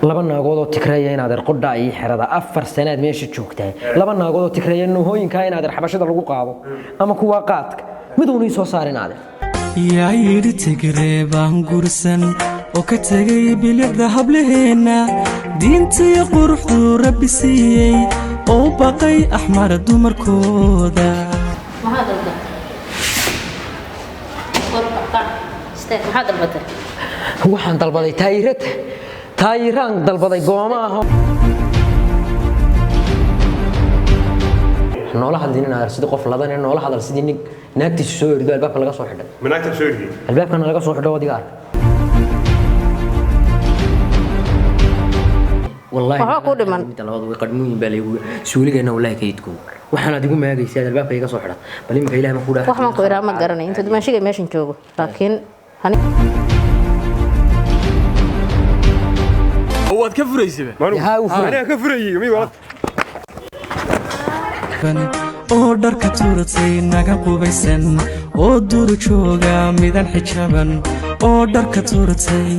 laba naagood oo tikraya inaad qodha ay xirada 4 sanaad meesha joogtay laba naagood oo tikraya noohooyinka inaad xabashada lagu qaado ama kuwa qaadka mid uu soo saarinaad yaa yiri tigre baan gursan oo ka tagay bilicda hableena diinta quruxdu rabbi siiyay oo baqay ahmar dumarkooda waxaan dalbaday taayiraan dalbaday goomaha noola hadlina sidii qof ladan noola hadal sidii nin naagtiisa soo yirido albaabka laga soo xidhay manaagta soo yiri albaabka laga soo xidhay wadiga والله waxa ku dhiman labadu way qadmuun baa leeyahay suuligeena wallahi kaydku waxaan adigu maagaysaa albaabka iga soo xidha bal imka ilaahay ma ku dhaafay wax ma ku iraa ma garanay inta dimaashiga meeshan joogo laakiin هو كفريسي انا كفري مي ولد oo dharka tuuratay naga qubaysan oo duur jooga midan xijaban oo dharka tuuratay